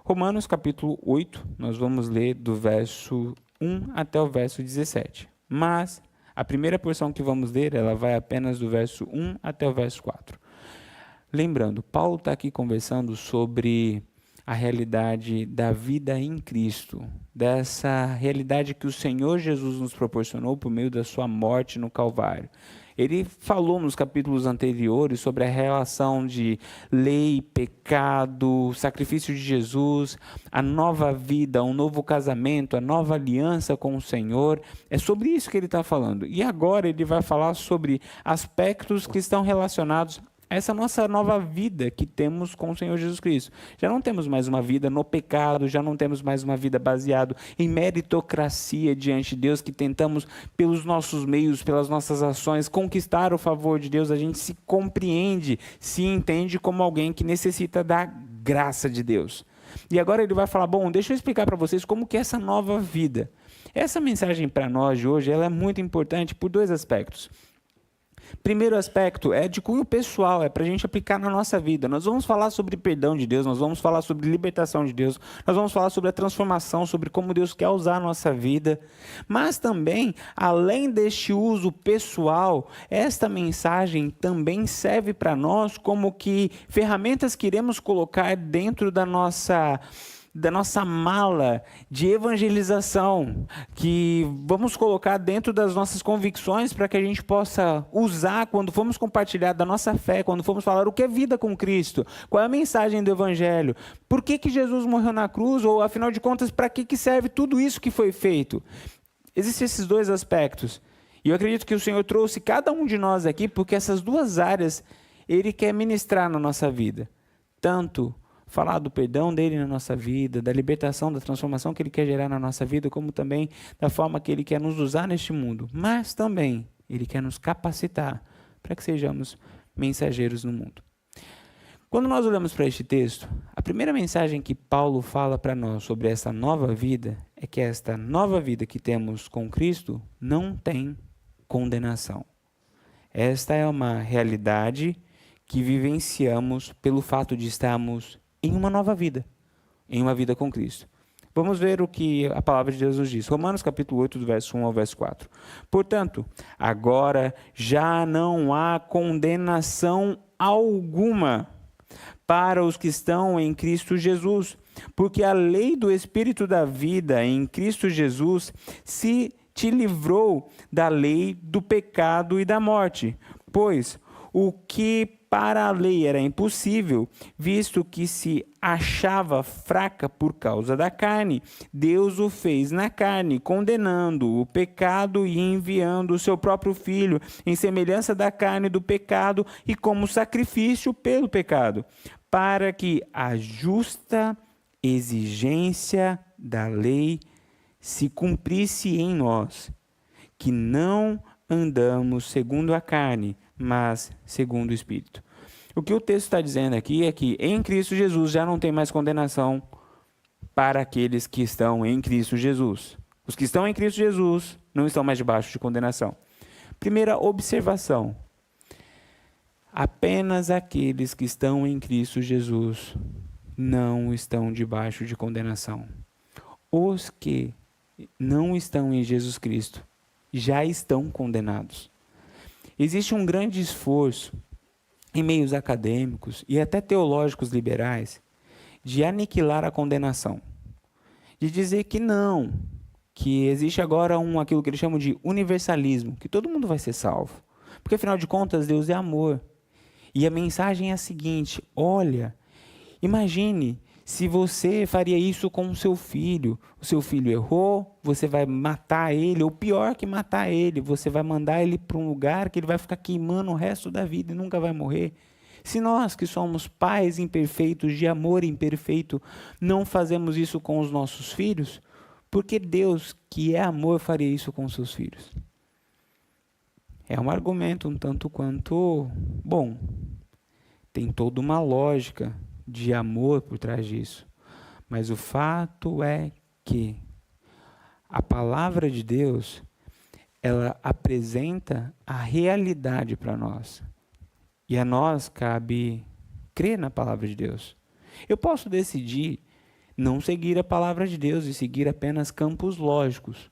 Romanos capítulo 8, nós vamos ler do verso 1 até o verso 17. Mas a primeira porção que vamos ler, ela vai apenas do verso 1 até o verso 4. Lembrando, Paulo está aqui conversando sobre a realidade da vida em Cristo, dessa realidade que o Senhor Jesus nos proporcionou por meio da sua morte no Calvário. Ele falou nos capítulos anteriores sobre a relação de lei, pecado, sacrifício de Jesus, a nova vida, um novo casamento, a nova aliança com o Senhor. É sobre isso que ele está falando. E agora ele vai falar sobre aspectos que estão relacionados essa nossa nova vida que temos com o Senhor Jesus Cristo. Já não temos mais uma vida no pecado, já não temos mais uma vida baseada em meritocracia diante de Deus, que tentamos pelos nossos meios, pelas nossas ações, conquistar o favor de Deus. A gente se compreende, se entende como alguém que necessita da graça de Deus. E agora ele vai falar, bom, deixa eu explicar para vocês como que é essa nova vida. Essa mensagem para nós de hoje, ela é muito importante por dois aspectos. Primeiro aspecto é de cunho pessoal, é para a gente aplicar na nossa vida. Nós vamos falar sobre perdão de Deus, nós vamos falar sobre libertação de Deus, nós vamos falar sobre a transformação, sobre como Deus quer usar a nossa vida. Mas também, além deste uso pessoal, esta mensagem também serve para nós como que ferramentas que iremos colocar dentro da nossa mala de evangelização, que vamos colocar dentro das nossas convicções para que a gente possa usar quando formos compartilhar da nossa fé, quando formos falar o que é vida com Cristo, qual é a mensagem do Evangelho, por que Jesus morreu na cruz, ou afinal de contas, para que serve tudo isso que foi feito. Existem esses dois aspectos, e eu acredito que o Senhor trouxe cada um de nós aqui, porque essas duas áreas Ele quer ministrar na nossa vida, tanto falar do perdão dele na nossa vida, da libertação, da transformação que ele quer gerar na nossa vida, como também da forma que ele quer nos usar neste mundo. Mas também ele quer nos capacitar para que sejamos mensageiros no mundo. Quando nós olhamos para este texto, a primeira mensagem que Paulo fala para nós sobre essa nova vida é que esta nova vida que temos com Cristo não tem condenação. Esta é uma realidade que vivenciamos pelo fato de estarmos em uma nova vida, em uma vida com Cristo. Vamos ver o que a palavra de Deus nos diz. Romanos capítulo 8, do verso 1 ao verso 4. Portanto, agora já não há condenação alguma para os que estão em Cristo Jesus, porque a lei do Espírito da vida em Cristo Jesus se te livrou da lei do pecado e da morte. Pois o que para a lei era impossível, visto que se achava fraca por causa da carne, Deus o fez na carne, condenando o pecado e enviando o seu próprio Filho, em semelhança da carne do pecado e como sacrifício pelo pecado, para que a justa exigência da lei se cumprisse em nós, que não andamos segundo a carne, mas segundo o Espírito. O que o texto está dizendo aqui é que em Cristo Jesus já não tem mais condenação para aqueles que estão em Cristo Jesus. Os que estão em Cristo Jesus não estão mais debaixo de condenação. Primeira observação: apenas aqueles que estão em Cristo Jesus não estão debaixo de condenação. Os que não estão em Jesus Cristo já estão condenados. Existe um grande esforço em meios acadêmicos e até teológicos liberais de aniquilar a condenação, de dizer que não, que existe agora aquilo que eles chamam de universalismo, que todo mundo vai ser salvo, porque afinal de contas Deus é amor. E a mensagem é a seguinte: olha, imagine se você faria isso com o seu filho errou, você vai matar ele, ou pior que matar ele, você vai mandar ele para um lugar que ele vai ficar queimando o resto da vida e nunca vai morrer. Se nós que somos pais imperfeitos, de amor imperfeito, não fazemos isso com os nossos filhos, por que Deus, que é amor, faria isso com os seus filhos? É um argumento um tanto quanto bom. Tem toda uma lógica de amor por trás disso. Mas o fato é que a palavra de Deus, ela apresenta a realidade para nós. E a nós cabe crer na palavra de Deus. Eu posso decidir Não seguir a palavra de Deus e seguir apenas campos lógicos.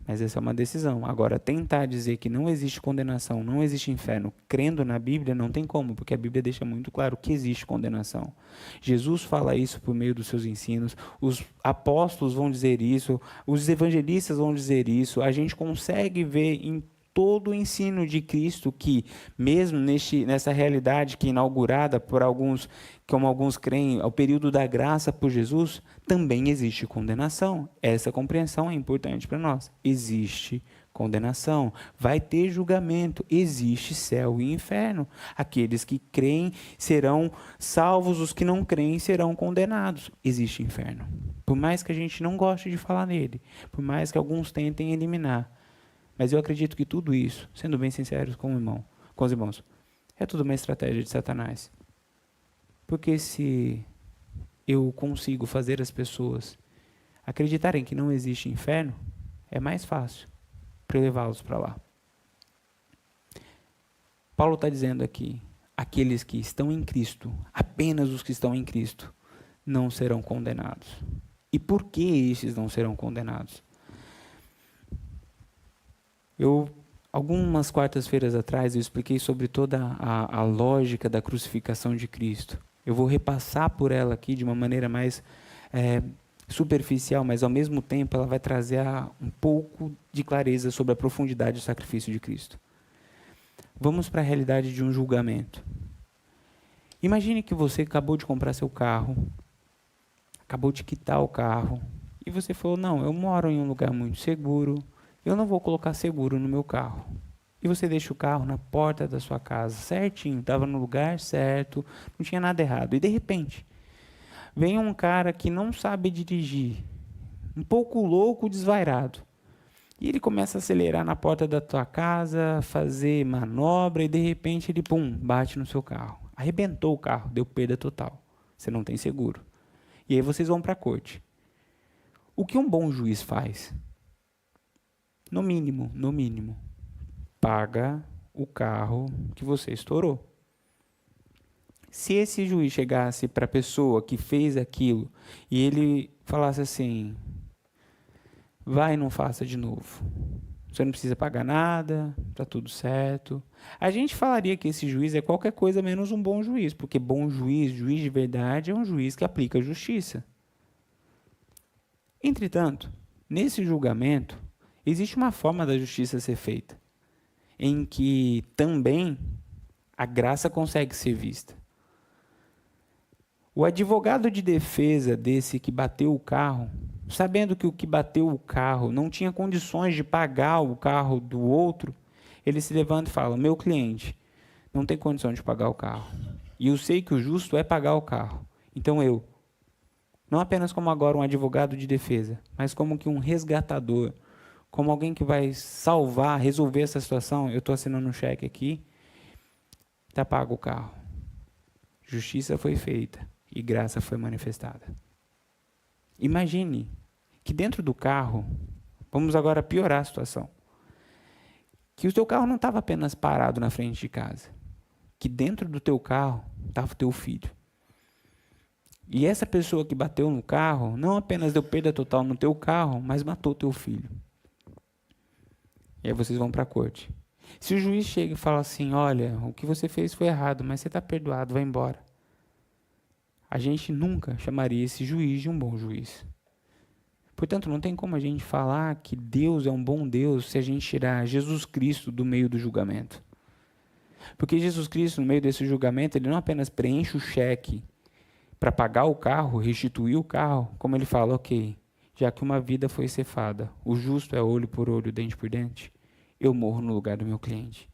Mas essa é uma decisão. Agora, tentar dizer que não existe condenação, não existe inferno, crendo na Bíblia, não tem como, porque a Bíblia deixa muito claro que existe condenação. Jesus fala isso por meio dos seus ensinos, os apóstolos vão dizer isso, os evangelistas vão dizer isso, a gente consegue ver em todo o ensino de Cristo que, mesmo nessa realidade que é inaugurada por alguns, como alguns creem, ao período da graça por Jesus, também existe condenação. Essa compreensão é importante para nós. Existe condenação, vai ter julgamento, existe céu e inferno. Aqueles que creem serão salvos, os que não creem serão condenados. Existe inferno. Por mais que a gente não goste de falar nele, por mais que alguns tentem eliminar, mas eu acredito que tudo isso, sendo bem sinceros com os irmãos, é tudo uma estratégia de Satanás. Porque se eu consigo fazer as pessoas acreditarem que não existe inferno, é mais fácil para eu levá-los para lá. Paulo está dizendo aqui, aqueles que estão em Cristo, apenas os que estão em Cristo, não serão condenados. E por que esses não serão condenados? Algumas quartas-feiras atrás, eu expliquei sobre toda a lógica da crucificação de Cristo. Eu vou repassar por ela aqui de uma maneira mais superficial, mas ao mesmo tempo ela vai trazer um pouco de clareza sobre a profundidade do sacrifício de Cristo. Vamos para a realidade de um julgamento. Imagine que você acabou de comprar seu carro, acabou de quitar o carro, e você falou, não, eu moro em um lugar muito seguro, eu não vou colocar seguro no meu carro. E você deixa o carro na porta da sua casa, certinho, estava no lugar certo, não tinha nada errado. E de repente, vem um cara que não sabe dirigir, um pouco louco, desvairado. E ele começa a acelerar na porta da tua casa, fazer manobra e de repente ele, pum, bate no seu carro. Arrebentou o carro, deu perda total. Você não tem seguro. E aí vocês vão para a corte. O que um bom juiz faz? No mínimo, paga o carro que você estourou. Se esse juiz chegasse para a pessoa que fez aquilo e ele falasse assim, vai e não faça de novo, você não precisa pagar nada, está tudo certo, a gente falaria que esse juiz é qualquer coisa menos um bom juiz, porque bom juiz, juiz de verdade, é um juiz que aplica a justiça. Entretanto, nesse julgamento, existe uma forma da justiça ser feita, em que também a graça consegue ser vista. O advogado de defesa desse que bateu o carro, sabendo que o que bateu o carro não tinha condições de pagar o carro do outro, ele se levanta e fala, meu cliente não tem condição de pagar o carro. E eu sei que o justo é pagar o carro. Então eu, não apenas como agora um advogado de defesa, mas como que um resgatador, como alguém que vai salvar, resolver essa situação, eu estou assinando um cheque aqui, está pago o carro. Justiça foi feita e graça foi manifestada. Imagine que dentro do carro, vamos agora piorar a situação, que o teu carro não estava apenas parado na frente de casa, que dentro do teu carro estava o teu filho. E essa pessoa que bateu no carro, não apenas deu perda total no teu carro, mas matou teu filho. E aí vocês vão para a corte. Se o juiz chega e fala assim, olha, o que você fez foi errado, mas você está perdoado, vai embora. A gente nunca chamaria esse juiz de um bom juiz. Portanto, não tem como a gente falar que Deus é um bom Deus se a gente tirar Jesus Cristo do meio do julgamento. Porque Jesus Cristo, no meio desse julgamento, ele não apenas preenche o cheque para pagar o carro, restituir o carro, como ele fala, ok, já que uma vida foi cefada, o justo é olho por olho, dente por dente, eu morro no lugar do meu cliente.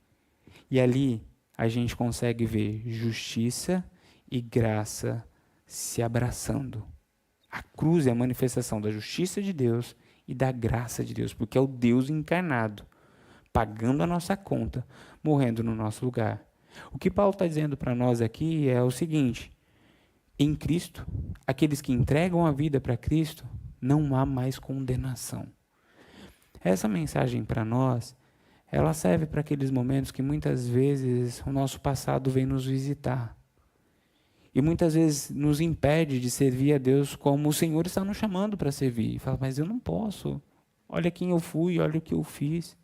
E ali a gente consegue ver justiça e graça se abraçando. A cruz é a manifestação da justiça de Deus e da graça de Deus, porque é o Deus encarnado, pagando a nossa conta, morrendo no nosso lugar. O que Paulo está dizendo para nós aqui é o seguinte, em Cristo, aqueles que entregam a vida para Cristo, não há mais condenação. Essa mensagem para nós, ela serve para aqueles momentos que muitas vezes o nosso passado vem nos visitar. E muitas vezes nos impede de servir a Deus como o Senhor está nos chamando para servir. E fala, mas eu não posso. Olha quem eu fui, olha o que eu fiz.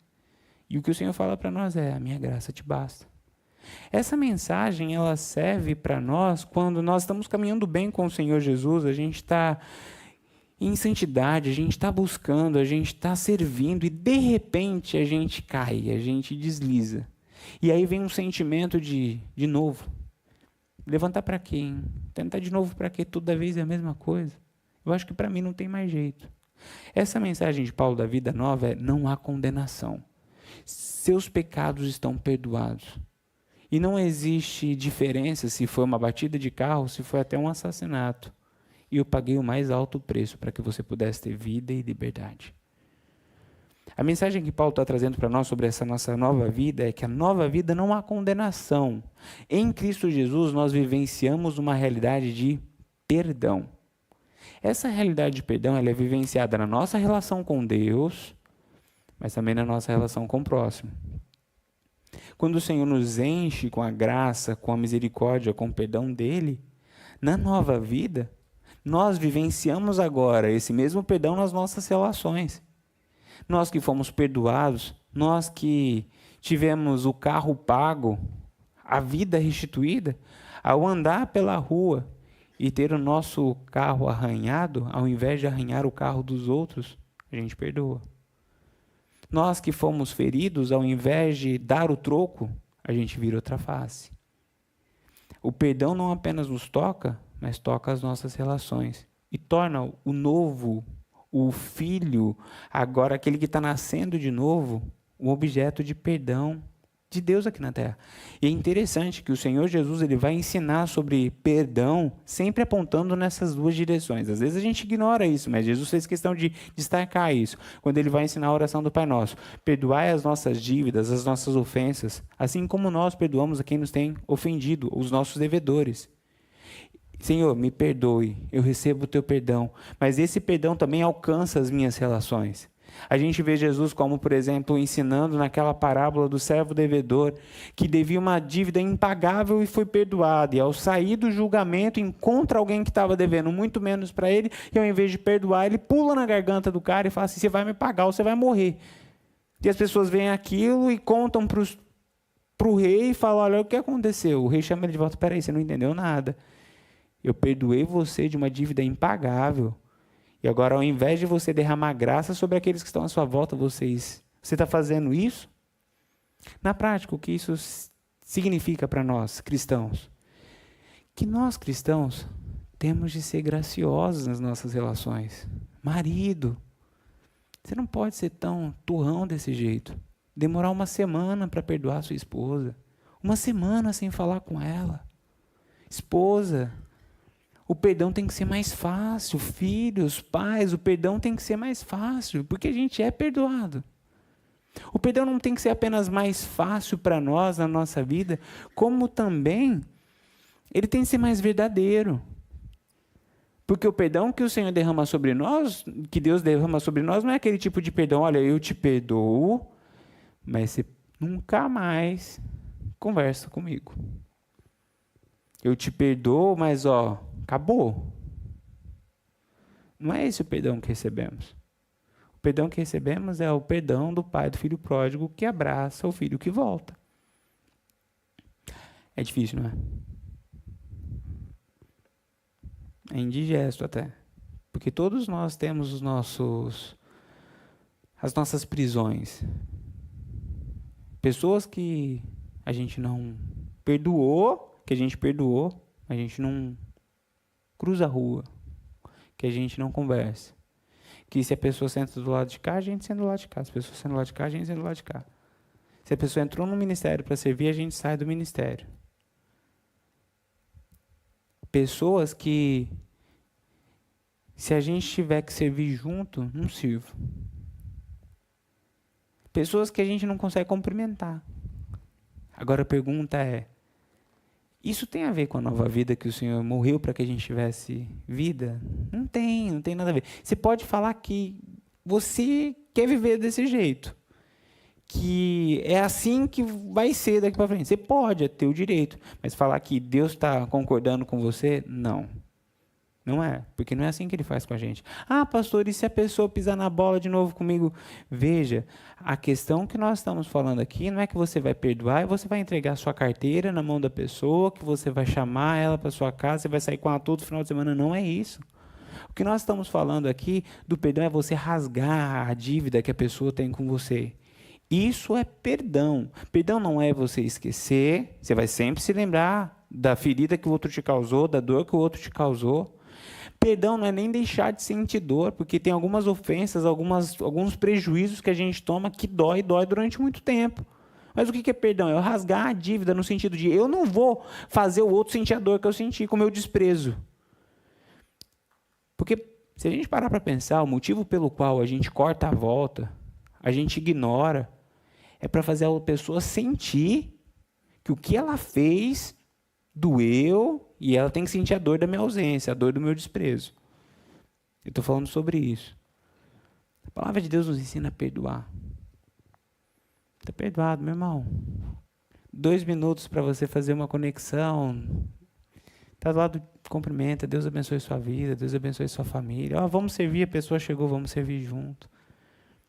E o que o Senhor fala para nós é, a minha graça te basta. Essa mensagem, ela serve para nós quando nós estamos caminhando bem com o Senhor Jesus, a gente está em santidade, a gente está buscando, a gente está servindo e de repente a gente cai, a gente desliza. E aí vem um sentimento de novo. Levantar para quê? Hein? Tentar de novo para quê? Toda vez é a mesma coisa. Eu acho que para mim não tem mais jeito. Essa mensagem de Paulo da Vida Nova é: não há condenação. Seus pecados estão perdoados. E não existe diferença se foi uma batida de carro, se foi até um assassinato. E eu paguei o mais alto preço para que você pudesse ter vida e liberdade. A mensagem que Paulo está trazendo para nós sobre essa nossa nova vida é que a nova vida não há condenação. Em Cristo Jesus, nós vivenciamos uma realidade de perdão. Essa realidade de perdão ela é vivenciada na nossa relação com Deus, mas também na nossa relação com o próximo. Quando o Senhor nos enche com a graça, com a misericórdia, com o perdão dele, na nova vida, nós vivenciamos agora esse mesmo perdão nas nossas relações. Nós que fomos perdoados, nós que tivemos o carro pago, a vida restituída, ao andar pela rua e ter o nosso carro arranhado, ao invés de arranhar o carro dos outros, a gente perdoa. Nós que fomos feridos, ao invés de dar o troco, a gente vira outra face. O perdão não apenas nos toca, mas toca as nossas relações. E torna o novo, o filho, agora aquele que está nascendo de novo, um objeto de perdão de Deus aqui na terra. E é interessante que o Senhor Jesus ele vai ensinar sobre perdão, sempre apontando nessas duas direções. Às vezes a gente ignora isso, mas Jesus fez questão de destacar isso, quando ele vai ensinar a oração do Pai Nosso. Perdoai as nossas dívidas, as nossas ofensas, assim como nós perdoamos a quem nos tem ofendido, os nossos devedores. Senhor, me perdoe, eu recebo o teu perdão, mas esse perdão também alcança as minhas relações. A gente vê Jesus como, por exemplo, ensinando naquela parábola do servo devedor, que devia uma dívida impagável e foi perdoado. E ao sair do julgamento, encontra alguém que estava devendo muito menos para ele, e ao invés de perdoar, ele pula na garganta do cara e fala assim, você vai me pagar ou você vai morrer. E as pessoas veem aquilo e contam para o rei e falam, olha, o que aconteceu? O rei chama ele de volta, peraí, você não entendeu nada. Eu perdoei você de uma dívida impagável. E agora, ao invés de você derramar graça sobre aqueles que estão à sua volta, você está fazendo isso? Na prática, o que isso significa para nós, cristãos? Que nós, cristãos, temos de ser graciosos nas nossas relações. Marido, você não pode ser tão turrão desse jeito. Demorar uma semana para perdoar sua esposa. Uma semana sem falar com ela. Esposa, o perdão tem que ser mais fácil. Filhos, pais, o perdão tem que ser mais fácil, porque a gente é perdoado. O perdão não tem que ser apenas mais fácil para nós na nossa vida, como também ele tem que ser mais verdadeiro. Porque o perdão que o Senhor derrama sobre nós, que Deus derrama sobre nós, não é aquele tipo de perdão, olha, eu te perdoo, mas você nunca mais conversa comigo. Eu te perdoo, mas acabou. Não é esse o perdão que recebemos. O perdão que recebemos é o perdão do pai do filho pródigo que abraça o filho que volta. É difícil, não é? É indigesto até. Porque todos nós temos as nossas prisões. Pessoas que a gente não perdoou, a gente não cruza a rua, que a gente não conversa. Que se a pessoa senta do lado de cá, a gente senta do lado de cá. Se a pessoa senta do lado de cá, a gente senta do lado de cá. Se a pessoa entrou no ministério para servir, a gente sai do ministério. Pessoas que, se a gente tiver que servir junto, não sirvo. Pessoas que a gente não consegue cumprimentar. Agora a pergunta é, isso tem a ver com a nova vida que o Senhor morreu para que a gente tivesse vida? Não tem nada a ver. Você pode falar que você quer viver desse jeito, que é assim que vai ser daqui para frente. Você pode, é teu direito, mas falar que Deus está concordando com você, não. Não é, porque não é assim que ele faz com a gente. Ah, pastor, e se a pessoa pisar na bola de novo comigo? Veja, a questão que nós estamos falando aqui não é que você vai perdoar e você vai entregar sua carteira na mão da pessoa, que você vai chamar ela para sua casa, você vai sair com ela todo final de semana. Não é isso. O que nós estamos falando aqui do perdão é você rasgar a dívida que a pessoa tem com você. Isso é perdão. Perdão não é você esquecer, você vai sempre se lembrar da ferida que o outro te causou, da dor que o outro te causou. Perdão não é nem deixar de sentir dor, porque tem algumas ofensas, alguns prejuízos que a gente toma que dói durante muito tempo. Mas o que é perdão? É eu rasgar a dívida no sentido de eu não vou fazer o outro sentir a dor que eu senti com o meu desprezo. Porque se a gente parar para pensar, o motivo pelo qual a gente corta a volta, a gente ignora, é para fazer a pessoa sentir que o que ela fez doeu e ela tem que sentir a dor da minha ausência, a dor do meu desprezo. Eu estou falando sobre isso. A palavra de Deus nos ensina a perdoar. Está perdoado, meu irmão. 2 minutos para você fazer uma conexão. Está do lado, cumprimenta, Deus abençoe sua vida, Deus abençoe sua família. Vamos servir, a pessoa chegou, vamos servir junto.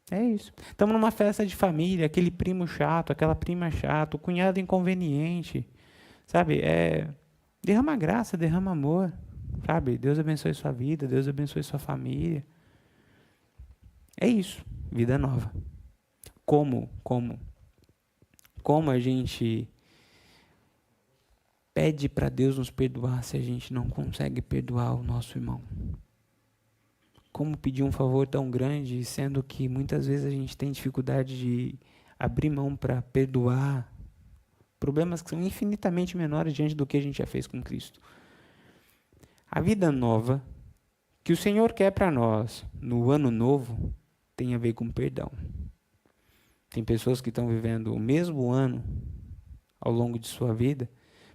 É isso. Estamos numa festa de família, aquele primo chato, aquela prima chata, o cunhado inconveniente. Sabe, derrama graça, derrama amor. Sabe, Deus abençoe sua vida, Deus abençoe sua família. É isso, vida nova. Como a gente pede para Deus nos perdoar se a gente não consegue perdoar o nosso irmão? Como pedir um favor tão grande, sendo que muitas vezes a gente tem dificuldade de abrir mão para perdoar problemas que são infinitamente menores diante do que a gente já fez com Cristo. A vida nova que o Senhor quer para nós no ano novo tem a ver com perdão. Tem pessoas que estão vivendo o mesmo ano ao longo de sua vida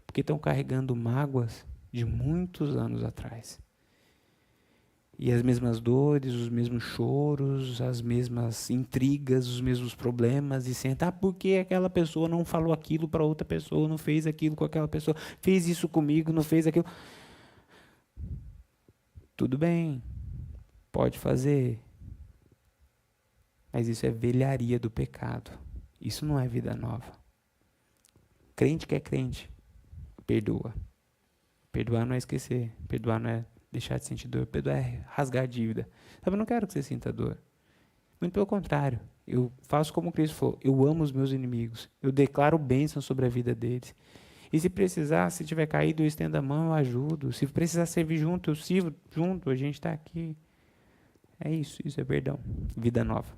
porque estão carregando mágoas de muitos anos atrás. E as mesmas dores, os mesmos choros, as mesmas intrigas, os mesmos problemas, e sentar por que aquela pessoa não falou aquilo para outra pessoa, não fez aquilo com aquela pessoa, fez isso comigo, não fez aquilo. Tudo bem, pode fazer, mas isso é velharia do pecado. Isso não é vida nova. Crente que é crente, perdoa. Perdoar não é esquecer, perdoar não é deixar de sentir dor, perdoar é rasgar a dívida. Sabe, eu não quero que você sinta dor. Muito pelo contrário, eu faço como Cristo falou, eu amo os meus inimigos, eu declaro bênção sobre a vida deles. E se precisar, se tiver caído, eu estendo a mão, eu ajudo. Se precisar servir junto, eu sirvo junto, a gente está aqui. É isso é perdão, vida nova.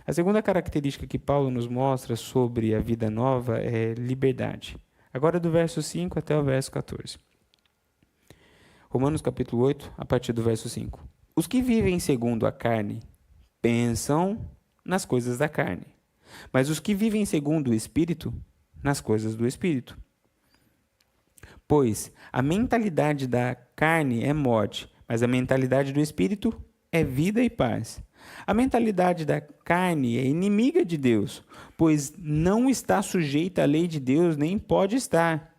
A segunda característica que Paulo nos mostra sobre a vida nova é liberdade. Agora do verso 5 até o verso 14. Romanos capítulo 8, a partir do verso 5. Os que vivem segundo a carne pensam nas coisas da carne, mas os que vivem segundo o Espírito, nas coisas do Espírito. Pois a mentalidade da carne é morte, mas a mentalidade do Espírito é vida e paz. A mentalidade da carne é inimiga de Deus, pois não está sujeita à lei de Deus, nem pode estar.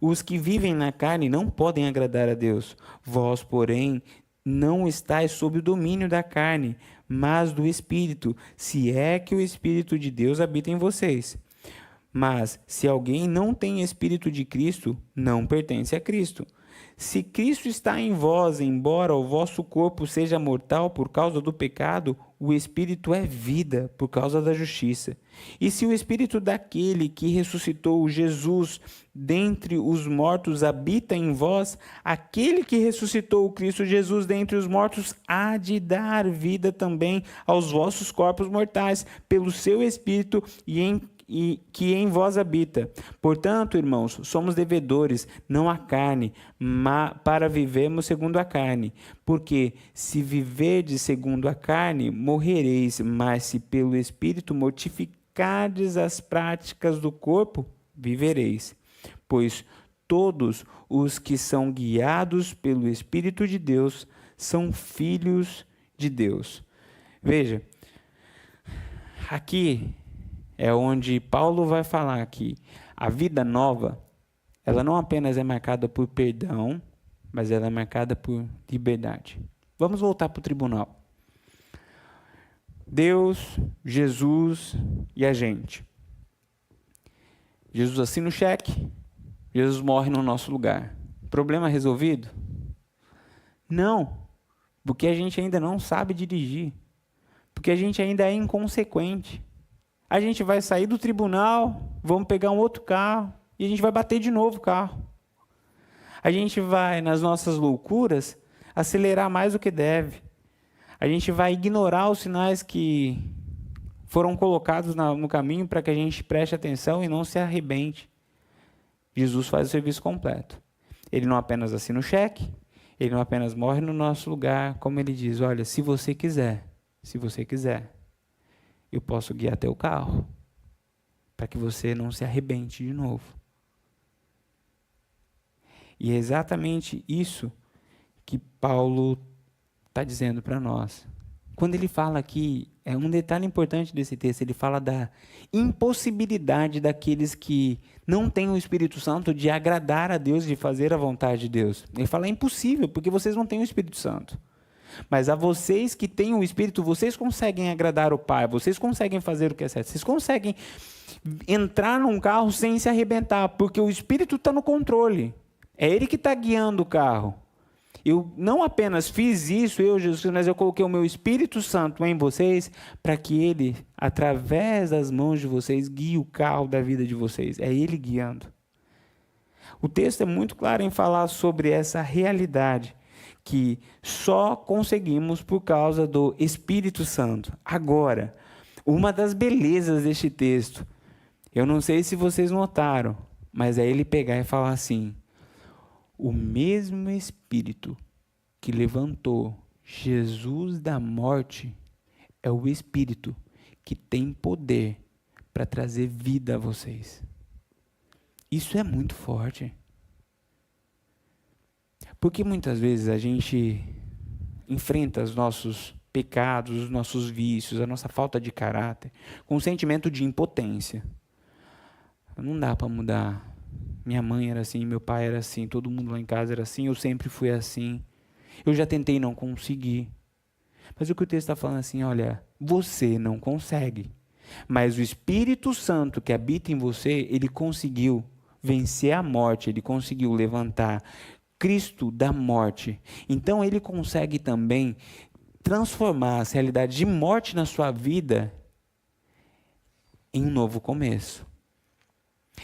Os que vivem na carne não podem agradar a Deus. Vós, porém, não estáis sob o domínio da carne, mas do Espírito, se é que o Espírito de Deus habita em vocês. Mas, se alguém não tem Espírito de Cristo, não pertence a Cristo. Se Cristo está em vós, embora o vosso corpo seja mortal por causa do pecado, o Espírito é vida por causa da justiça. E se o Espírito daquele que ressuscitou Jesus dentre os mortos habita em vós, aquele que ressuscitou o Cristo Jesus dentre os mortos há de dar vida também aos vossos corpos mortais, pelo seu Espírito que em vós habita. Portanto, irmãos, somos devedores, não à carne, para vivermos segundo a carne. Porque se viverdes segundo a carne, morrereis, mas se pelo Espírito mortificardes as práticas do corpo, vivereis. Pois todos os que são guiados pelo Espírito de Deus são filhos de Deus. Veja, aqui é onde Paulo vai falar que a vida nova, ela não apenas é marcada por perdão, mas ela é marcada por liberdade. Vamos voltar para o tribunal. Deus, Jesus e a gente. Jesus assina o cheque, Jesus morre no nosso lugar. Problema resolvido? Não, porque a gente ainda não sabe dirigir, porque a gente ainda é inconsequente. A gente vai sair do tribunal, vamos pegar um outro carro e a gente vai bater de novo o carro. A gente vai, nas nossas loucuras, acelerar mais do que deve. A gente vai ignorar os sinais que foram colocados no caminho para que a gente preste atenção e não se arrebente. Jesus faz o serviço completo. Ele não apenas assina o cheque, ele não apenas morre no nosso lugar, como ele diz, olha, se você quiser, eu posso guiar teu carro, para que você não se arrebente de novo. E é exatamente isso que Paulo está dizendo para nós. Quando ele fala aqui, é um detalhe importante desse texto, ele fala da impossibilidade daqueles que não têm o Espírito Santo de agradar a Deus, de fazer a vontade de Deus. Ele fala, é impossível, porque vocês não têm o Espírito Santo. Mas a vocês que têm o Espírito, vocês conseguem agradar o Pai, vocês conseguem fazer o que é certo, vocês conseguem entrar num carro sem se arrebentar, porque o Espírito está no controle. É Ele que está guiando o carro. Eu não apenas fiz isso, eu, Jesus, mas eu coloquei o meu Espírito Santo em vocês, para que Ele, através das mãos de vocês, guie o carro da vida de vocês. É Ele guiando. O texto é muito claro em falar sobre essa realidade, que só conseguimos por causa do Espírito Santo. Agora, uma das belezas deste texto, eu não sei se vocês notaram, mas é ele pegar e falar assim, o mesmo Espírito que levantou Jesus da morte é o Espírito que tem poder para trazer vida a vocês. Isso é muito forte. Porque muitas vezes a gente enfrenta os nossos pecados, os nossos vícios, a nossa falta de caráter, com um sentimento de impotência. Não dá para mudar. Minha mãe era assim, meu pai era assim, todo mundo lá em casa era assim, eu sempre fui assim. Eu já tentei, não consegui. Mas o que o texto está falando assim, olha, você não consegue. Mas o Espírito Santo que habita em você, ele conseguiu vencer a morte, ele conseguiu levantar Cristo da morte. Então ele consegue também transformar as realidades de morte na sua vida em um novo começo.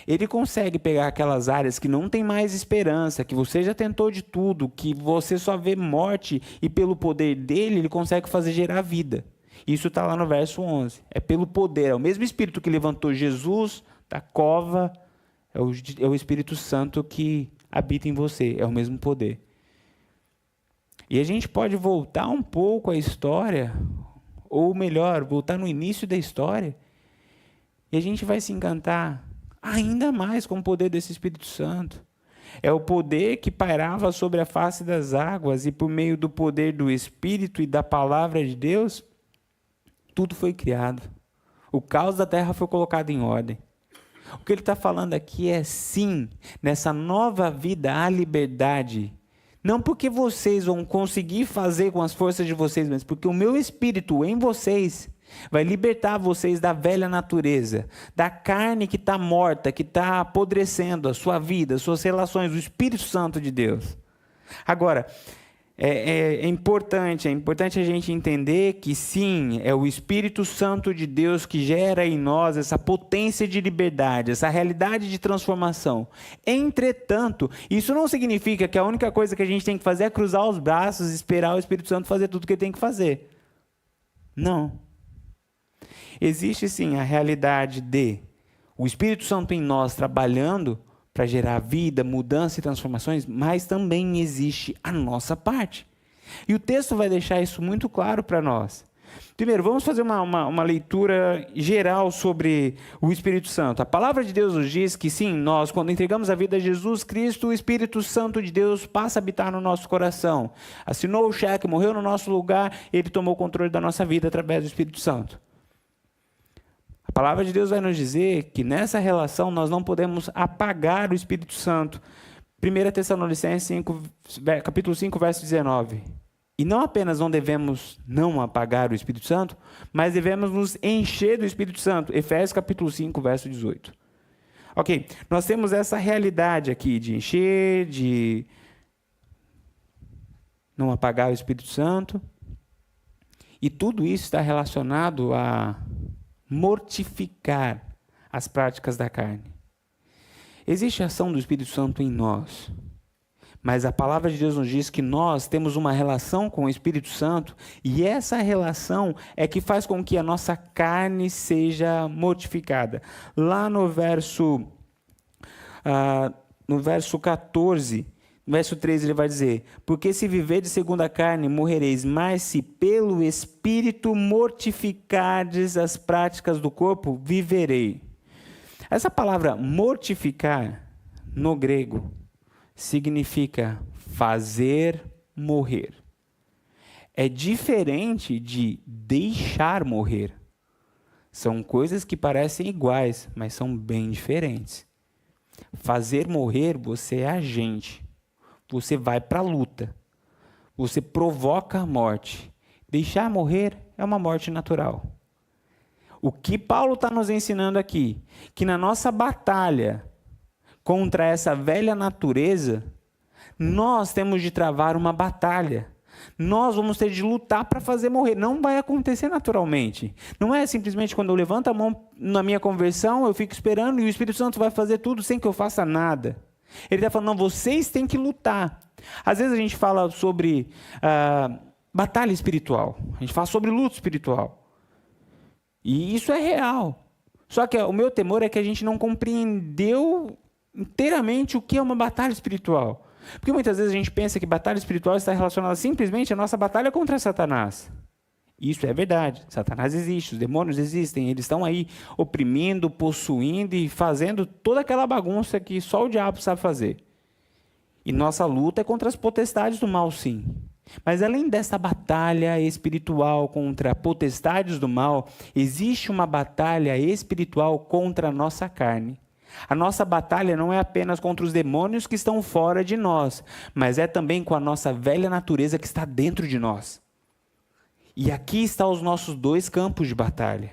Ele consegue pegar aquelas áreas que não tem mais esperança, que você já tentou de tudo, que você só vê morte, e pelo poder dele, ele consegue fazer gerar vida. Isso está lá no verso 11. É pelo poder, é o mesmo Espírito que levantou Jesus da cova, é o Espírito Santo que habita em você, é o mesmo poder. E a gente pode voltar um pouco à história, ou melhor, voltar no início da história, e a gente vai se encantar ainda mais com o poder desse Espírito Santo. É o poder que pairava sobre a face das águas, e por meio do poder do Espírito e da palavra de Deus, tudo foi criado. O caos da terra foi colocado em ordem. O que ele está falando aqui é sim, nessa nova vida há liberdade. Não porque vocês vão conseguir fazer com as forças de vocês, mas porque o meu Espírito em vocês vai libertar vocês da velha natureza, da carne que está morta, que está apodrecendo a sua vida, as suas relações, o Espírito Santo de Deus. Agora, é importante a gente entender que sim, é o Espírito Santo de Deus que gera em nós essa potência de liberdade, essa realidade de transformação. Entretanto, isso não significa que a única coisa que a gente tem que fazer é cruzar os braços e esperar o Espírito Santo fazer tudo o que ele tem que fazer. Não. Existe sim a realidade de o Espírito Santo em nós trabalhando para gerar vida, mudança e transformações, mas também existe a nossa parte. E o texto vai deixar isso muito claro para nós. Primeiro, vamos fazer uma leitura geral sobre o Espírito Santo. A palavra de Deus nos diz que sim, nós, quando entregamos a vida a Jesus Cristo, o Espírito Santo de Deus passa a habitar no nosso coração. Assinou o cheque, morreu no nosso lugar, ele tomou o controle da nossa vida através do Espírito Santo. A palavra de Deus vai nos dizer que nessa relação nós não podemos apagar o Espírito Santo. 1 Tessalonicenses 5, capítulo 5, verso 19. E não apenas não devemos não apagar o Espírito Santo, mas devemos nos encher do Espírito Santo. Efésios capítulo 5, verso 18. Ok, nós temos essa realidade aqui de encher, de não apagar o Espírito Santo. E tudo isso está relacionado a mortificar as práticas da carne. Existe a ação do Espírito Santo em nós, mas a palavra de Deus nos diz que nós temos uma relação com o Espírito Santo e essa relação é que faz com que a nossa carne seja mortificada. Lá no verso 14, no verso 13 ele vai dizer: porque se viverdes segundo a carne, morrereis, mas se pelo Espírito mortificardes as práticas do corpo, viverei. Essa palavra mortificar, no grego, significa fazer morrer. É diferente de deixar morrer. São coisas que parecem iguais, mas são bem diferentes. Fazer morrer, você é agente. Você vai para a luta. Você provoca a morte. Deixar morrer é uma morte natural. O que Paulo está nos ensinando aqui, que na nossa batalha contra essa velha natureza, nós temos de travar uma batalha. Nós vamos ter de lutar para fazer morrer. Não vai acontecer naturalmente. Não é simplesmente quando eu levanto a mão na minha conversão, eu fico esperando e o Espírito Santo vai fazer tudo sem que eu faça nada. Ele está falando, não, vocês têm que lutar. Às vezes a gente fala sobre batalha espiritual. A gente fala sobre luta espiritual. E isso é real. Só que o meu temor é que a gente não compreendeu inteiramente o que é uma batalha espiritual. Porque muitas vezes a gente pensa que batalha espiritual está relacionada simplesmente à nossa batalha contra Satanás. Isso é verdade. Satanás existe, os demônios existem, eles estão aí oprimindo, possuindo e fazendo toda aquela bagunça que só o diabo sabe fazer. E nossa luta é contra as potestades do mal, sim. Mas além dessa batalha espiritual contra potestades do mal, existe uma batalha espiritual contra a nossa carne. A nossa batalha não é apenas contra os demônios que estão fora de nós, mas é também com a nossa velha natureza que está dentro de nós. E aqui estão os nossos dois campos de batalha.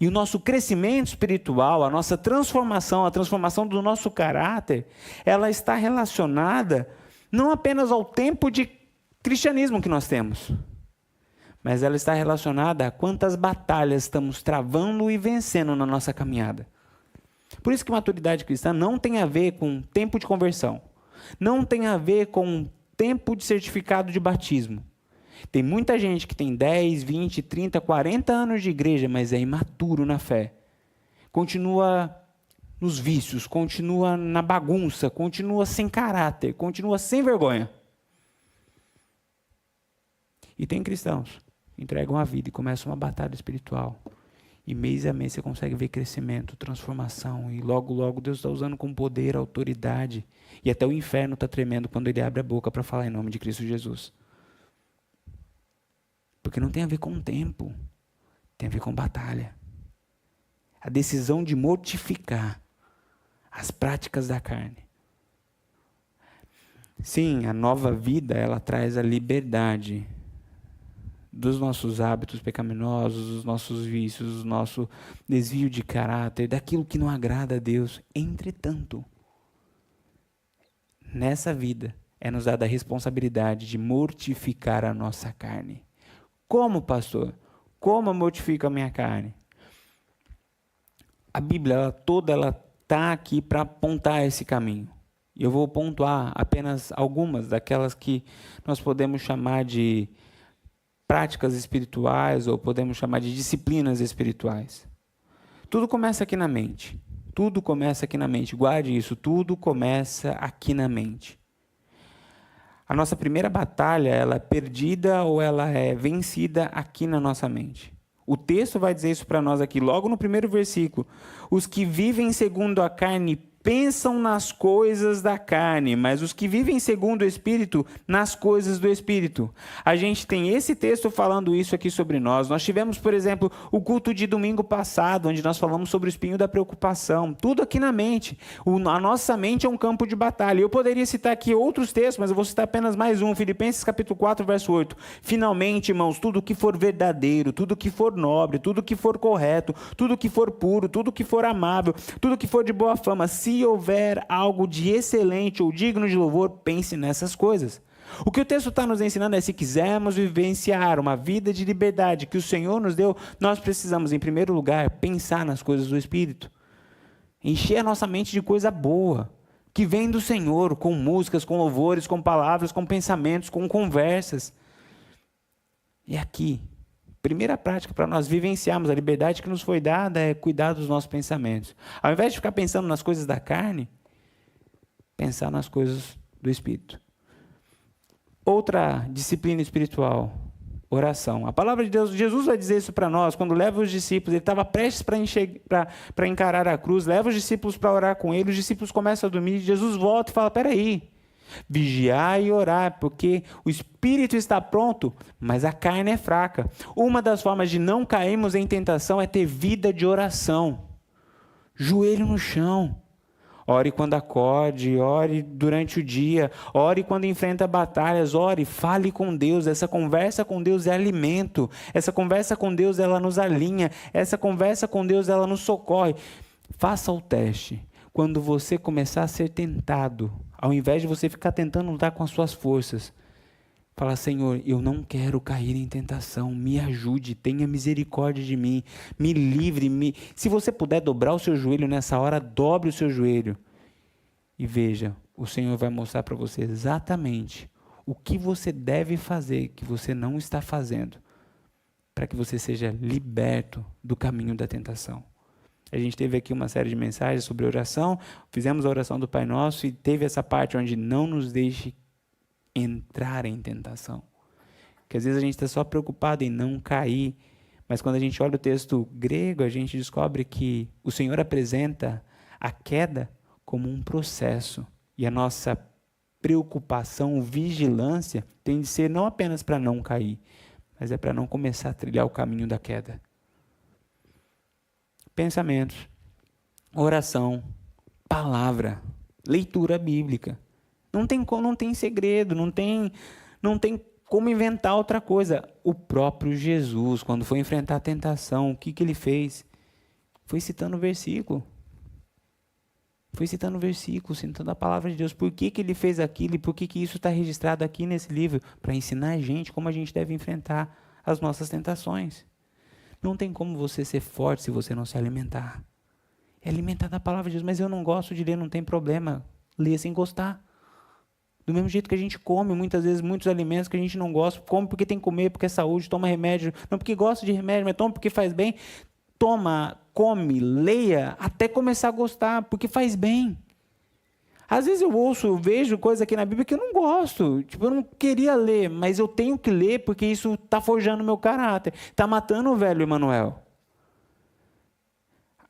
E o nosso crescimento espiritual, a nossa transformação, a transformação do nosso caráter, ela está relacionada não apenas ao tempo de cristianismo que nós temos, mas ela está relacionada a quantas batalhas estamos travando e vencendo na nossa caminhada. Por isso que maturidade cristã não tem a ver com tempo de conversão, não tem a ver com tempo de certificado de batismo. Tem muita gente que tem 10, 20, 30, 40 anos de igreja, mas é imaturo na fé. Continua nos vícios, continua na bagunça, continua sem caráter, continua sem vergonha. E tem cristãos que entregam a vida e começam uma batalha espiritual. E mês a mês você consegue ver crescimento, transformação. E logo, logo Deus está usando com poder, autoridade. E até o inferno está tremendo quando ele abre a boca para falar em nome de Cristo Jesus. Porque não tem a ver com tempo. Tem a ver com batalha. A decisão de mortificar as práticas da carne. Sim, a nova vida, ela traz a liberdade dos nossos hábitos pecaminosos, dos nossos vícios, do nosso desvio de caráter, daquilo que não agrada a Deus. Entretanto, nessa vida é nos dada a responsabilidade de mortificar a nossa carne. Como, pastor? Como eu mortifico a minha carne? A Bíblia ela toda está aqui para apontar esse caminho. E eu vou pontuar apenas algumas daquelas que nós podemos chamar de práticas espirituais ou podemos chamar de disciplinas espirituais. Tudo começa aqui na mente. Tudo começa aqui na mente. Guarde isso. Tudo começa aqui na mente. A nossa primeira batalha, ela é perdida ou ela é vencida aqui na nossa mente. O texto vai dizer isso para nós aqui, logo no primeiro versículo. Os que vivem segundo a carne pensam nas coisas da carne, mas os que vivem segundo o Espírito, nas coisas do Espírito. A gente tem esse texto falando isso aqui sobre nós. Nós tivemos, por exemplo, o culto de domingo passado, onde nós falamos sobre o espinho da preocupação. Tudo aqui na mente. A nossa mente é um campo de batalha. Eu poderia citar aqui outros textos, mas eu vou citar apenas mais um. Filipenses capítulo 4, verso 8. Finalmente, irmãos, tudo que for verdadeiro, tudo que for nobre, tudo que for correto, tudo que for puro, tudo que for amável, tudo que for de boa fama, se houver algo de excelente ou digno de louvor, pense nessas coisas. O que o texto está nos ensinando é: se quisermos vivenciar uma vida de liberdade que o Senhor nos deu, nós precisamos, em primeiro lugar, pensar nas coisas do Espírito. Encher a nossa mente de coisa boa, que vem do Senhor, com músicas, com louvores, com palavras, com pensamentos, com conversas. E aqui, primeira prática para nós vivenciarmos a liberdade que nos foi dada é cuidar dos nossos pensamentos. Ao invés de ficar pensando nas coisas da carne, pensar nas coisas do Espírito. Outra disciplina espiritual, oração. A palavra de Deus, Jesus vai dizer isso para nós, quando leva os discípulos, ele estava prestes para encarar a cruz, leva os discípulos para orar com ele, os discípulos começam a dormir, Jesus volta e fala: peraí, vigiar e orar, porque o espírito está pronto, mas a carne é fraca. Uma das formas de não cairmos em tentação é ter vida de oração. Joelho no chão. Ore quando acorde, ore durante o dia, ore quando enfrenta batalhas, ore, fale com Deus. Essa conversa com Deus é alimento. Essa conversa com Deus, ela nos alinha. Essa conversa com Deus, ela nos socorre. Faça o teste. Quando você começar a ser tentado, ao invés de você ficar tentando lutar com as suas forças, fala: Senhor, eu não quero cair em tentação, me ajude, tenha misericórdia de mim, me livre. Se você puder dobrar o seu joelho nessa hora, dobre o seu joelho. E veja, o Senhor vai mostrar para você exatamente o que você deve fazer, que você não está fazendo, para que você seja liberto do caminho da tentação. A gente teve aqui uma série de mensagens sobre oração, fizemos a oração do Pai Nosso e teve essa parte onde não nos deixe entrar em tentação. Porque às vezes a gente está só preocupado em não cair, mas quando a gente olha o texto grego, a gente descobre que o Senhor apresenta a queda como um processo. E a nossa preocupação, vigilância, tem de ser não apenas para não cair, mas é para não começar a trilhar o caminho da queda. Pensamentos, oração, palavra, leitura bíblica. Não tem segredo, não tem como inventar outra coisa. O próprio Jesus, quando foi enfrentar a tentação, o que ele fez? Foi citando o versículo. Citando a palavra de Deus. Por que ele fez aquilo e por que isso está registrado aqui nesse livro? Para ensinar a gente como a gente deve enfrentar as nossas tentações. Não tem como você ser forte se você não se alimentar. É alimentar da palavra de Deus. Mas eu não gosto de ler, não tem problema. Lê sem gostar. Do mesmo jeito que a gente come, muitas vezes, muitos alimentos que a gente não gosta. Come porque tem que comer, porque é saúde, toma remédio. Não porque gosta de remédio, mas toma porque faz bem. Toma, come, leia, até começar a gostar, porque faz bem. Às vezes eu vejo coisa aqui na Bíblia que eu não gosto. Tipo, eu não queria ler, mas eu tenho que ler porque isso está forjando o meu caráter. Está matando o velho Emanuel.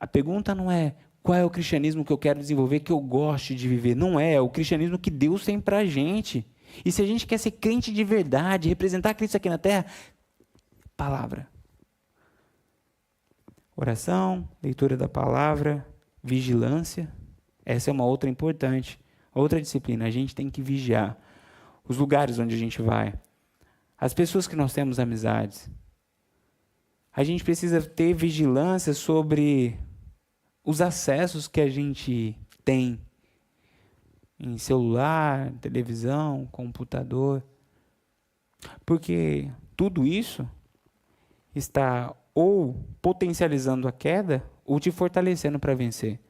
A pergunta não é qual é o cristianismo que eu quero desenvolver, que eu goste de viver. Não é o cristianismo que Deus tem para a gente. E se a gente quer ser crente de verdade, representar Cristo aqui na terra, palavra. Oração, leitura da palavra, vigilância. Essa é uma outra importante, outra disciplina. A gente tem que vigiar os lugares onde a gente vai, as pessoas que nós temos amizades. A gente precisa ter vigilância sobre os acessos que a gente tem em celular, televisão, computador. Porque tudo isso está ou potencializando a queda ou te fortalecendo para vencer.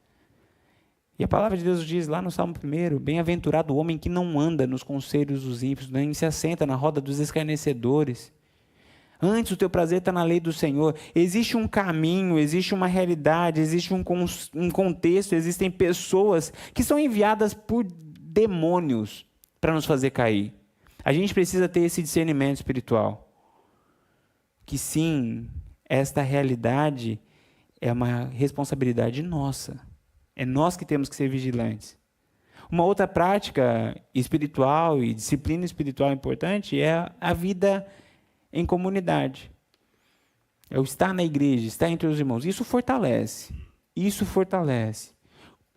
E a palavra de Deus diz lá no Salmo 1, bem-aventurado o homem que não anda nos conselhos dos ímpios, nem se assenta na roda dos escarnecedores. Antes o teu prazer está na lei do Senhor. Existe um caminho, existe uma realidade, existe um contexto, existem pessoas que são enviadas por demônios para nos fazer cair. A gente precisa ter esse discernimento espiritual. Que sim, esta realidade é uma responsabilidade nossa. É nós que temos que ser vigilantes. Uma outra prática espiritual e disciplina espiritual importante é a vida em comunidade. É o estar na igreja, estar entre os irmãos. Isso fortalece. Isso fortalece.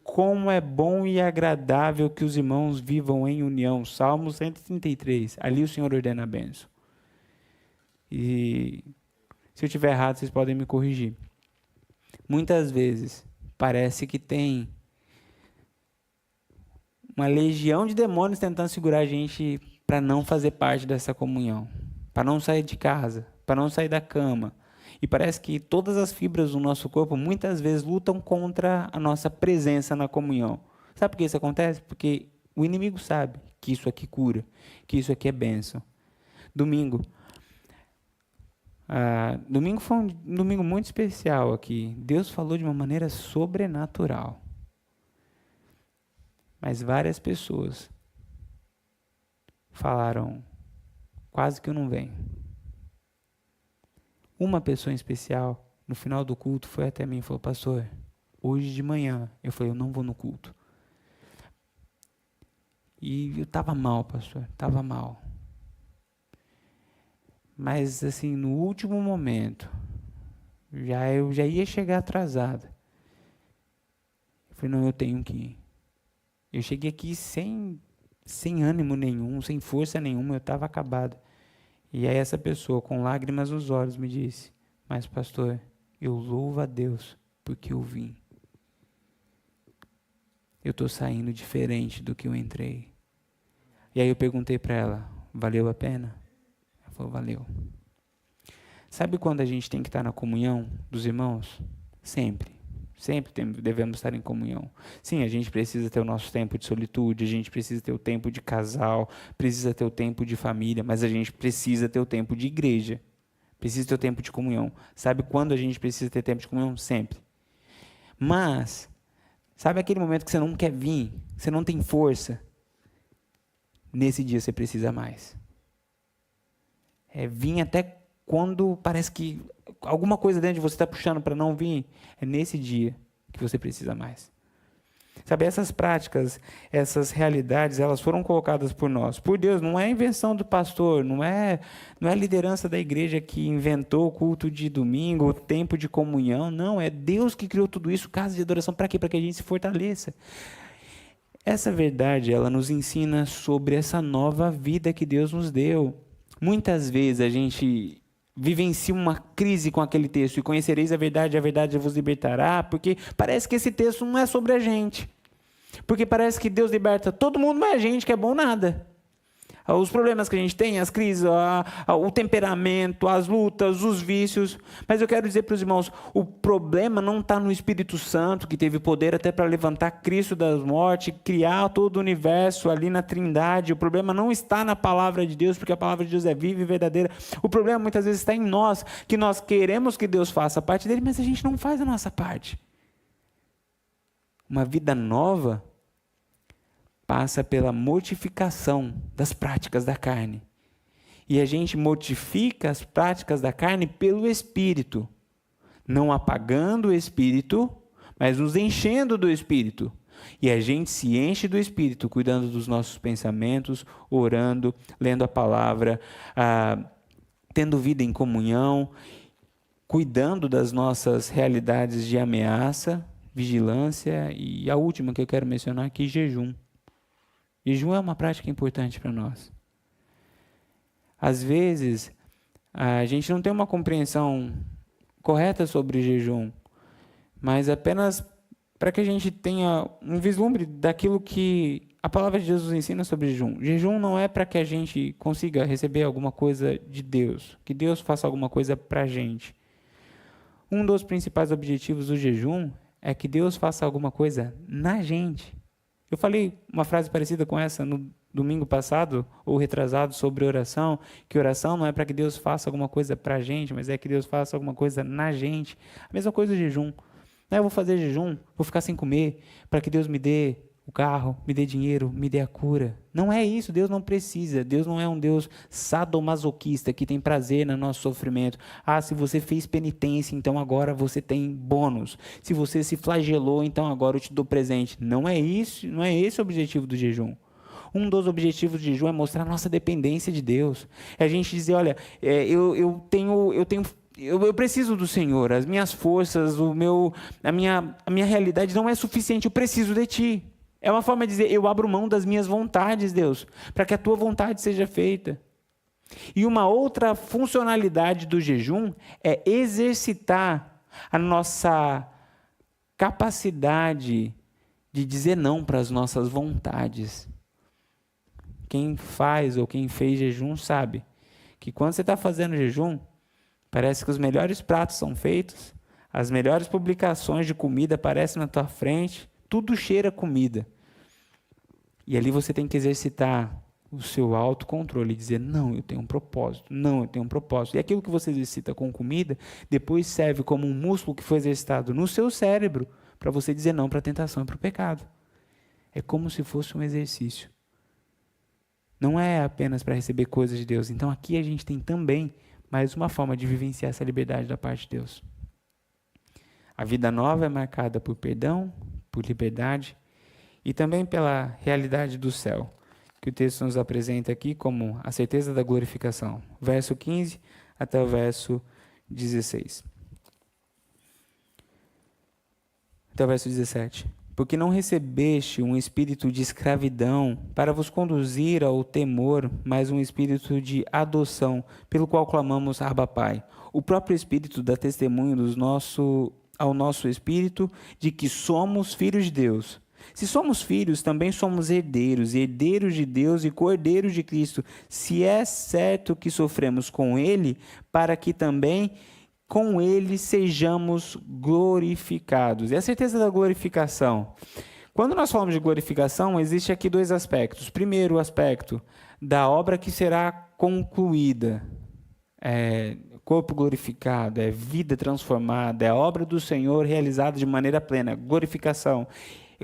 Como é bom e agradável que os irmãos vivam em união. Salmo 133. Ali o Senhor ordena a bênção. E se eu estiver errado, vocês podem me corrigir. Muitas vezes, parece que tem uma legião de demônios tentando segurar a gente para não fazer parte dessa comunhão, para não sair de casa, para não sair da cama. E parece que todas as fibras do nosso corpo muitas vezes lutam contra a nossa presença na comunhão. Sabe por que isso acontece? Porque o inimigo sabe que isso aqui cura, que isso aqui é bênção. Domingo foi um domingo muito especial aqui. Deus falou de uma maneira sobrenatural. Mas várias pessoas falaram, quase que eu não venho. Uma pessoa em especial, no final do culto, foi até mim e falou, pastor, hoje de manhã, eu falei, eu não vou no culto. E eu estava mal, pastor, estava mal. Mas, assim, no último momento, eu já ia chegar atrasado. Eu falei, não, eu tenho que ir. Eu cheguei aqui sem ânimo nenhum, sem força nenhuma, eu estava acabado. E aí essa pessoa, com lágrimas nos olhos, me disse, mas pastor, eu louvo a Deus porque eu vim. Eu estou saindo diferente do que eu entrei. E aí eu perguntei para ela, valeu a pena? Ela falou, valeu. Sabe quando a gente tem que estar na comunhão dos irmãos? Sempre. Sempre devemos estar em comunhão. Sim, a gente precisa ter o nosso tempo de solitude, a gente precisa ter o tempo de casal, precisa ter o tempo de família, mas a gente precisa ter o tempo de igreja. Precisa ter o tempo de comunhão. Sabe quando a gente precisa ter tempo de comunhão? Sempre. Mas, sabe aquele momento que você não quer vir, você não tem força? Nesse dia você precisa mais. É vir até quando parece que alguma coisa dentro de você está puxando para não vir, é nesse dia que você precisa mais. Sabe, essas práticas, essas realidades, elas foram colocadas por nós, por Deus, não é invenção do pastor, não é a liderança da igreja que inventou o culto de domingo, o tempo de comunhão, não, é Deus que criou tudo isso, casa de adoração, para quê? Para que a gente se fortaleça. Essa verdade, ela nos ensina sobre essa nova vida que Deus nos deu. Muitas vezes a gente vivencia uma crise com aquele texto, e conhecereis a verdade vos libertará, porque parece que esse texto não é sobre a gente, porque parece que Deus liberta todo mundo, mas a gente que é bom nada. Os problemas que a gente tem, as crises, o temperamento, as lutas, os vícios. Mas eu quero dizer para os irmãos, o problema não está no Espírito Santo, que teve poder até para levantar Cristo das mortes, criar todo o universo ali na Trindade. O problema não está na palavra de Deus, porque a palavra de Deus é viva e verdadeira. O problema muitas vezes está em nós, que nós queremos que Deus faça a parte dele, mas a gente não faz a nossa parte. Uma vida nova passa pela mortificação das práticas da carne. E a gente mortifica as práticas da carne pelo Espírito. Não apagando o Espírito, mas nos enchendo do Espírito. E a gente se enche do Espírito, cuidando dos nossos pensamentos, orando, lendo a palavra, tendo vida em comunhão, cuidando das nossas realidades de ameaça, vigilância, e a última que eu quero mencionar aqui, jejum. Jejum é uma prática importante para nós. Às vezes, a gente não tem uma compreensão correta sobre jejum, mas apenas para que a gente tenha um vislumbre daquilo que a palavra de Deus nos ensina sobre jejum. Jejum não é para que a gente consiga receber alguma coisa de Deus, que Deus faça alguma coisa para a gente. Um dos principais objetivos do jejum é que Deus faça alguma coisa na gente. Eu falei uma frase parecida com essa no domingo passado, ou retrasado, sobre oração, que oração não é para que Deus faça alguma coisa para a gente, mas é que Deus faça alguma coisa na gente. A mesma coisa do jejum. Não, eu vou fazer jejum, vou ficar sem comer, para que Deus me dê o carro, me dê dinheiro, me dê a cura. Não é isso, Deus não precisa. Deus não é um Deus sadomasoquista que tem prazer no nosso sofrimento. Ah, se você fez penitência, então agora você tem bônus. Se você se flagelou, então agora eu te dou presente. Não é isso, não é esse o objetivo do jejum. Um dos objetivos do jejum é mostrar a nossa dependência de Deus. É a gente dizer, olha, eu preciso do Senhor, as minhas forças, a minha realidade não é suficiente, eu preciso de Ti. É uma forma de dizer, eu abro mão das minhas vontades, Deus, para que a Tua vontade seja feita. E uma outra funcionalidade do jejum é exercitar a nossa capacidade de dizer não para as nossas vontades. Quem faz ou quem fez jejum sabe que quando você está fazendo jejum, parece que os melhores pratos são feitos, as melhores publicações de comida aparecem na tua frente, tudo cheira comida. E ali você tem que exercitar o seu autocontrole e dizer, não, eu tenho um propósito, não, eu tenho um propósito. E aquilo que você exercita com comida, depois serve como um músculo que foi exercitado no seu cérebro, para você dizer não para a tentação e para o pecado. É como se fosse um exercício. Não é apenas para receber coisas de Deus. Então aqui a gente tem também mais uma forma de vivenciar essa liberdade da parte de Deus. A vida nova é marcada por perdão, por liberdade e também pela realidade do céu, que o texto nos apresenta aqui como a certeza da glorificação. Verso 15 até o verso 16. Até o verso 17. Porque não recebeste um espírito de escravidão para vos conduzir ao temor, mas um espírito de adoção, pelo qual clamamos Abba Pai. O próprio Espírito dá testemunho ao nosso espírito de que somos filhos de Deus. Se somos filhos, também somos herdeiros, herdeiros de Deus e co-herdeiros de Cristo, se é certo que sofremos com Ele, para que também com Ele sejamos glorificados. E a certeza da glorificação. Quando nós falamos de glorificação, existe aqui dois aspectos. Primeiro, o aspecto da obra que será concluída. Corpo glorificado, é vida transformada, é a obra do Senhor realizada de maneira plena, glorificação.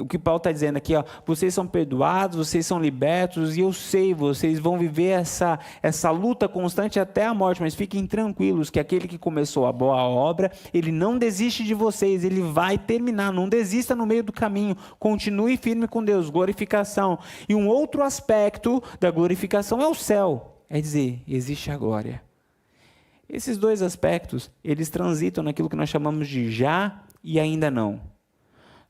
O que Paulo está dizendo aqui, vocês são perdoados, vocês são libertos, e eu sei, vocês vão viver essa luta constante até a morte, mas fiquem tranquilos que aquele que começou a boa obra, ele não desiste de vocês, ele vai terminar, não desista no meio do caminho, continue firme com Deus, glorificação. E um outro aspecto da glorificação é o céu, é dizer, existe a glória. Esses dois aspectos, eles transitam naquilo que nós chamamos de já e ainda não.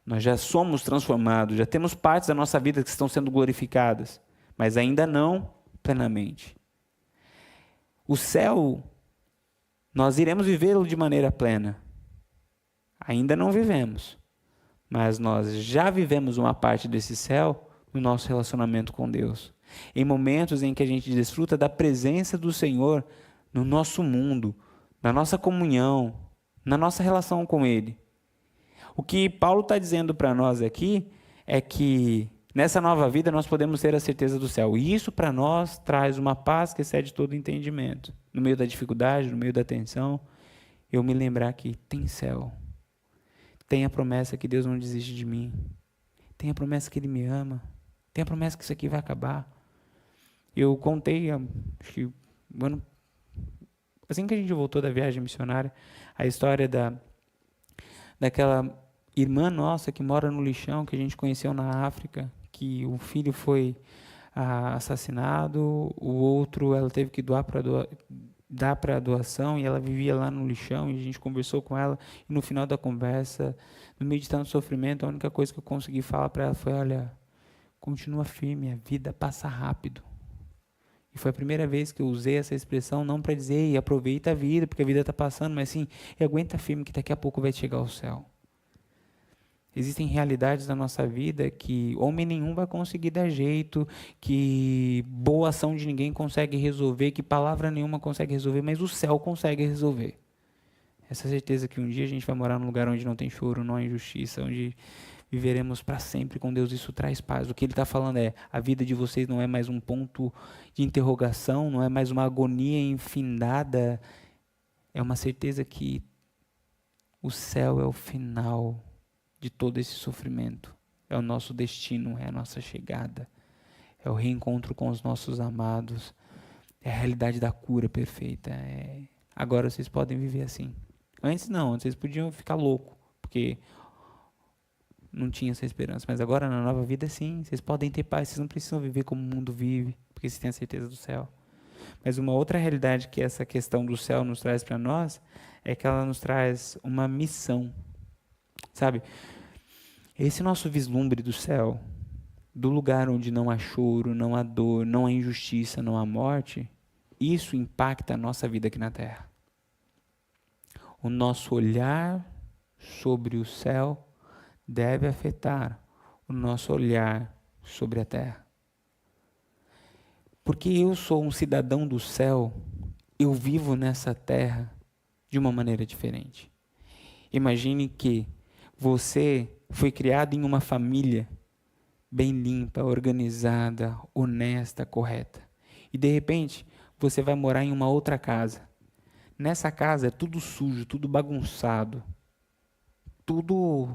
Nós já somos transformados, já temos partes da nossa vida que estão sendo glorificadas, mas ainda não plenamente. O céu, nós iremos vivê-lo de maneira plena. Ainda não vivemos, mas nós já vivemos uma parte desse céu no nosso relacionamento com Deus. Em momentos em que a gente desfruta da presença do Senhor no nosso mundo, na nossa comunhão, na nossa relação com Ele. O que Paulo está dizendo para nós aqui é que nessa nova vida nós podemos ter a certeza do céu. E isso para nós traz uma paz que excede todo entendimento. No meio da dificuldade, no meio da tensão, eu me lembrar que tem céu. Tem a promessa que Deus não desiste de mim. Tem a promessa que Ele me ama. Tem a promessa que isso aqui vai acabar. Eu contei, acho que assim que a gente voltou da viagem missionária, a história daquela irmã nossa que mora no lixão, que a gente conheceu na África, que o filho foi assassinado, o outro ela teve que dar para a doação, e ela vivia lá no lixão, e a gente conversou com ela, e no final da conversa, no meio de tanto sofrimento, a única coisa que eu consegui falar para ela foi, olha, continua firme, a vida passa rápido. E foi a primeira vez que eu usei essa expressão, não para dizer, aproveita a vida, porque a vida está passando, mas assim, aguenta firme que daqui a pouco vai chegar ao céu. Existem realidades na nossa vida que homem nenhum vai conseguir dar jeito, que boa ação de ninguém consegue resolver, que palavra nenhuma consegue resolver, mas o céu consegue resolver. Essa certeza que um dia a gente vai morar num lugar onde não tem choro, não há injustiça, onde viveremos para sempre com Deus, isso traz paz. O que ele está falando é, a vida de vocês não é mais um ponto de interrogação, não é mais uma agonia infindada, é uma certeza que o céu é o final de todo esse sofrimento. é o nosso destino, é a nossa chegada, é o reencontro com os nossos amados, é a realidade da cura perfeita. Agora vocês podem viver assim. Antes não, antes vocês podiam ficar loucos, porque não tinha essa esperança. Mas agora na nova vida sim, vocês podem ter paz, vocês não precisam viver como o mundo vive, porque vocês têm a certeza do céu. Mas uma outra realidade que essa questão do céu nos traz para nós, é que ela nos traz uma missão. Sabe? Esse nosso vislumbre do céu, do lugar onde não há choro, não há dor, não há injustiça, não há morte, isso impacta a nossa vida aqui na terra. O nosso olhar sobre o céu deve afetar o nosso olhar sobre a terra. Porque eu sou um cidadão do céu, eu vivo nessa terra de uma maneira diferente. Imagine que você foi criado em uma família bem limpa, organizada, honesta, correta. E de repente, você vai morar em uma outra casa. Nessa casa é tudo sujo, tudo bagunçado, tudo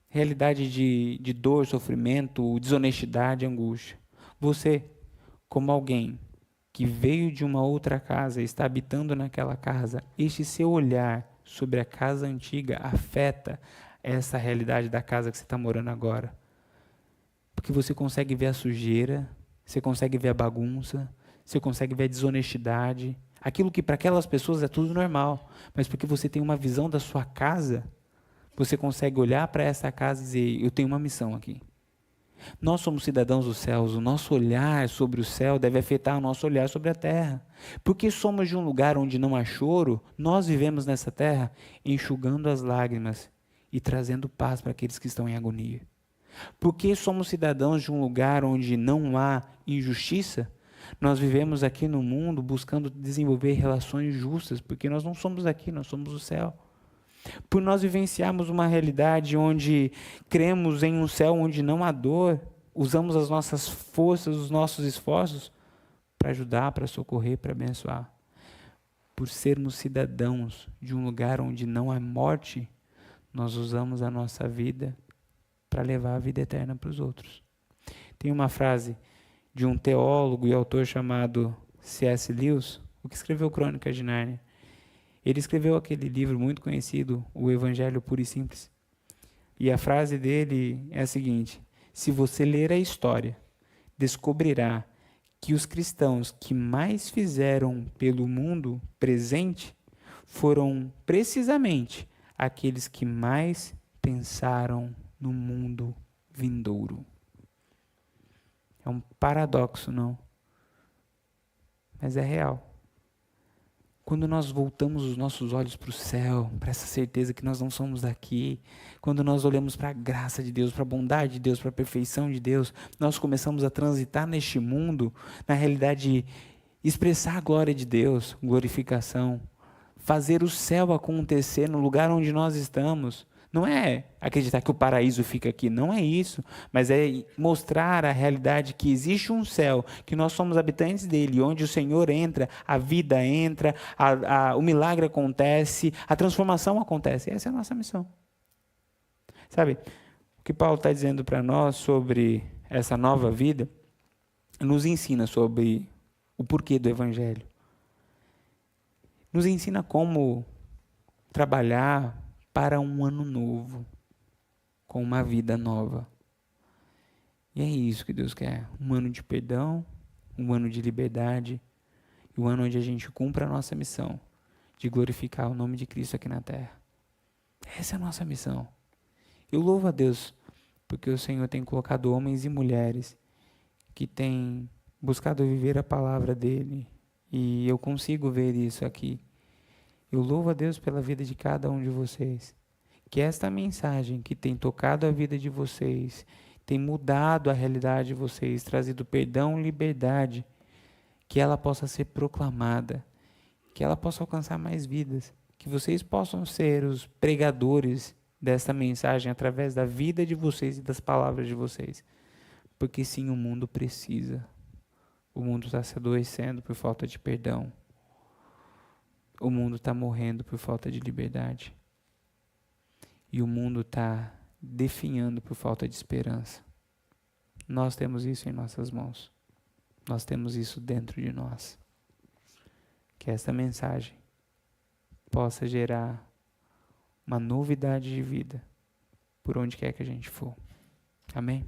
realidade de dor, sofrimento, desonestidade, angústia. Você, como alguém que veio de uma outra casa e está habitando naquela casa, este seu olhar sobre a casa antiga afeta essa realidade da casa que você está morando agora. Porque você consegue ver a sujeira, você consegue ver a bagunça, você consegue ver a desonestidade, aquilo que para aquelas pessoas é tudo normal, mas porque você tem uma visão da sua casa, você consegue olhar para essa casa e dizer, eu tenho uma missão aqui. Nós somos cidadãos dos céus, o nosso olhar sobre o céu deve afetar o nosso olhar sobre a terra. Porque somos de um lugar onde não há choro, nós vivemos nessa terra enxugando as lágrimas e trazendo paz para aqueles que estão em agonia. Porque somos cidadãos de um lugar onde não há injustiça, nós vivemos aqui no mundo buscando desenvolver relações justas, porque nós não somos aqui, nós somos o céu. Por nós vivenciarmos uma realidade onde cremos em um céu onde não há dor, usamos as nossas forças, os nossos esforços para ajudar, para socorrer, para abençoar. Por sermos cidadãos de um lugar onde não há morte, nós usamos a nossa vida para levar a vida eterna para os outros. Tem uma frase de um teólogo e autor chamado C.S. Lewis, o que escreveu Crônicas de Nárnia. Ele escreveu aquele livro muito conhecido, O Evangelho Puro e Simples. E a frase dele é a seguinte: se você ler a história, descobrirá que os cristãos que mais fizeram pelo mundo presente foram precisamente aqueles que mais pensaram no mundo vindouro. É um paradoxo, não? Mas é real. Quando nós voltamos os nossos olhos para o céu, para essa certeza que nós não somos daqui, quando nós olhamos para a graça de Deus, para a bondade de Deus, para a perfeição de Deus, nós começamos a transitar neste mundo, na realidade, expressar a glória de Deus, glorificação, fazer o céu acontecer no lugar onde nós estamos. Não é acreditar que o paraíso fica aqui, não é isso, mas é mostrar a realidade que existe um céu, que nós somos habitantes dele, onde o Senhor entra, a vida entra, o milagre acontece, a transformação acontece. Essa é a nossa missão. Sabe, o que Paulo está dizendo para nós sobre essa nova vida, nos ensina sobre o porquê do Evangelho. Nos ensina como trabalhar para um ano novo, com uma vida nova. E é isso que Deus quer, um ano de perdão, um ano de liberdade, e um ano onde a gente cumpra a nossa missão, de glorificar o nome de Cristo aqui na terra. Essa é a nossa missão. Eu louvo a Deus, porque o Senhor tem colocado homens e mulheres que têm buscado viver a palavra dEle, e eu consigo ver isso aqui. Eu louvo a Deus pela vida de cada um de vocês. Que esta mensagem que tem tocado a vida de vocês, tem mudado a realidade de vocês, trazido perdão e liberdade, que ela possa ser proclamada, que ela possa alcançar mais vidas, que vocês possam ser os pregadores desta mensagem através da vida de vocês e das palavras de vocês. Porque sim, o mundo precisa. O mundo está se adoecendo por falta de perdão. O mundo está morrendo por falta de liberdade. E o mundo está definhando por falta de esperança. Nós temos isso em nossas mãos. Nós temos isso dentro de nós. Que esta mensagem possa gerar uma novidade de vida por onde quer que a gente for. Amém?